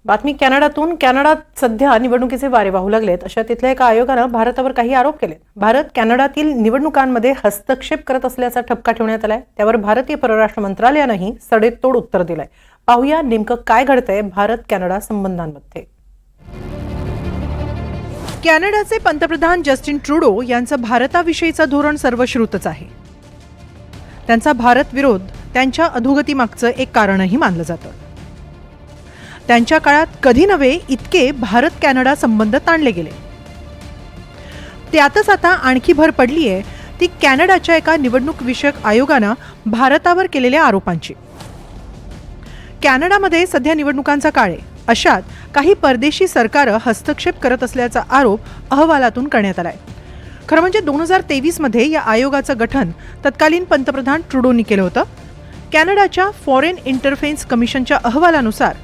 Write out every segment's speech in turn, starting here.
बातमी कॅनडातून. कॅनडात सध्या निवडणुकीचे वारे वाहू लागलेत. अशा तिथल्या एका आयोगानं भारतावर काही आरोप केले. भारत कॅनडातील निवडणुकांमध्ये हस्तक्षेप करत असल्याचा ठपका ठेवण्यात आलाय. त्यावर भारतीय परराष्ट्र मंत्रालयानंही सडेतोड उत्तर दिलंय. पाहूया नेमकं काय घडतंय भारत कॅनडा संबंधांमध्ये. कॅनडाचे पंतप्रधान जस्टिन ट्रुडो यांचं भारताविषयीचं धोरण सर्वश्रुतच आहे. त्यांचा भारत विरोध त्यांच्या अधोगतीमागचं एक कारणही मानलं जातं. त्यांच्या काळात कधी नव्हे इतके भारत कॅनडा संबंध ताणले गेले. त्यातच आता आणखी भर पडली आहे ती कॅनडाच्या एका निवडणूक विषयक आयोगानं भारतावर केलेल्या आरोपांची. कॅनडामध्ये सध्या निवडणुकांचा काळ आहे. अशात काही परदेशी सरकारं हस्तक्षेप करत असल्याचा आरोप अहवालातून करण्यात आलाय. खरं म्हणजे 2023 मध्ये या आयोगाचं गठन तत्कालीन पंतप्रधान ट्रुडोनी केलं होतं. कॅनडाच्या फॉरेन इंटरफेन्स कमिशनच्या अहवालानुसार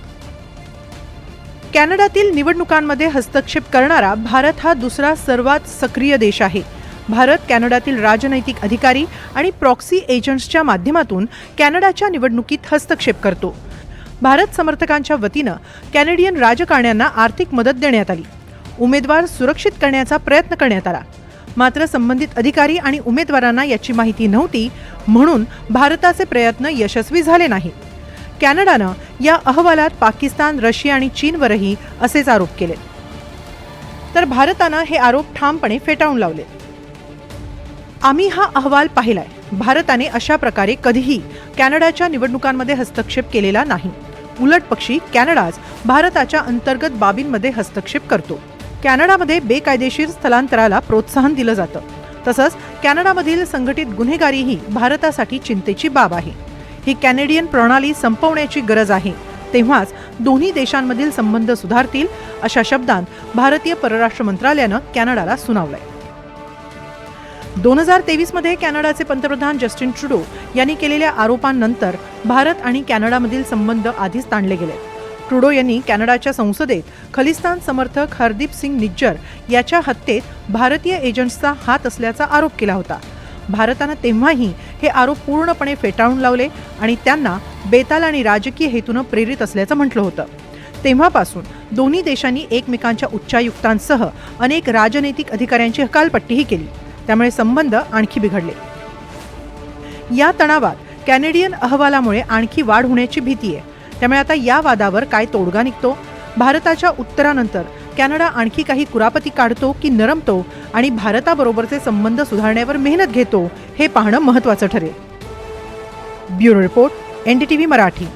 कॅनडातील निवडणुकांमध्ये हस्तक्षेप करणारा भारत हा दुसरा सर्वात सक्रिय देश आहे. भारत कॅनडातील राजनैतिक अधिकारी आणि प्रॉक्सी एजंट्सच्या माध्यमातून कॅनडाच्या निवडणुकीत हस्तक्षेप करतो. भारत समर्थकांच्या वतीनं कॅनेडियन राजकारण्यांना आर्थिक मदत देण्यात आली. उमेदवार सुरक्षित करण्याचा प्रयत्न करण्यात आला. मात्र संबंधित अधिकारी आणि उमेदवारांना याची माहिती नव्हती, म्हणून भारताचे प्रयत्न यशस्वी झाले नाहीत. कॅनडानं या अहवालात पाकिस्तान, रशिया आणि चीनवरही असेच आरोप केले. तर भारतानं हे आरोप ठामपणे फेटाळून लावले. आम्ही हा अहवाल पाहिलाय. भारताने अशा प्रकारे कधीही कॅनडाच्या निवडणुकांमध्ये हस्तक्षेप केलेला नाही. उलटपक्षी कॅनडाच भारताच्या अंतर्गत बाबींमध्ये हस्तक्षेप करतो. कॅनडामध्ये बेकायदेशीर स्थलांतराला प्रोत्साहन दिलं जातं. तसंच कॅनडामधील संघटित गुन्हेगारीही भारतासाठी चिंतेची बाब आहे. ही कॅनेडियन प्रणाली संपवण्याची गरज आहे. तेव्हाच दोन्ही देशांमधील संबंध सुधारतील, अशा शब्दांत भारतीय परराष्ट्र मंत्रालयानं कॅनडाला सुनावलंय. 2023 मध्ये कॅनडाचे पंतप्रधान जस्टिन ट्रुडो यांनी केलेल्या आरोपांनंतर भारत आणि कॅनडामधील संबंध आधीच ताणले गेले. ट्रुडो यांनी कॅनडाच्या संसदेत खलिस्तान समर्थक हरदीप सिंग निज्जर याच्या हत्येत भारतीय एजंट्सचा हात असल्याचा आरोप केला होता. भारतानं तेव्हाही हे आरोप पूर्णपणे फेटाळून लावले आणि त्यांना बेताल आणि राजकीय हेतूनं प्रेरित असल्याचं म्हटलं होतं. तेव्हापासून दोन्ही देशांनी एकमेकांच्या उच्चायुक्तांसह अनेक राजनैतिक अधिकाऱ्यांची हकालपट्टीही केली. त्यामुळे संबंध आणखी बिघडले. या तणावात कॅनेडियन अहवालामुळे आणखी वाढ होण्याची भीती आहे. त्यामुळे आता या वादावर काय तोडगा निघतो? भारताच्या उत्तरानंतर कॅनडा आणखी काही कुरापती काढतो की नरमतो आणि भारताबरोबरचे संबंध सुधारण्यावर मेहनत घेतो, हे पाहणं महत्त्वाचं ठरेल. Bureau report, NDTV Marathi.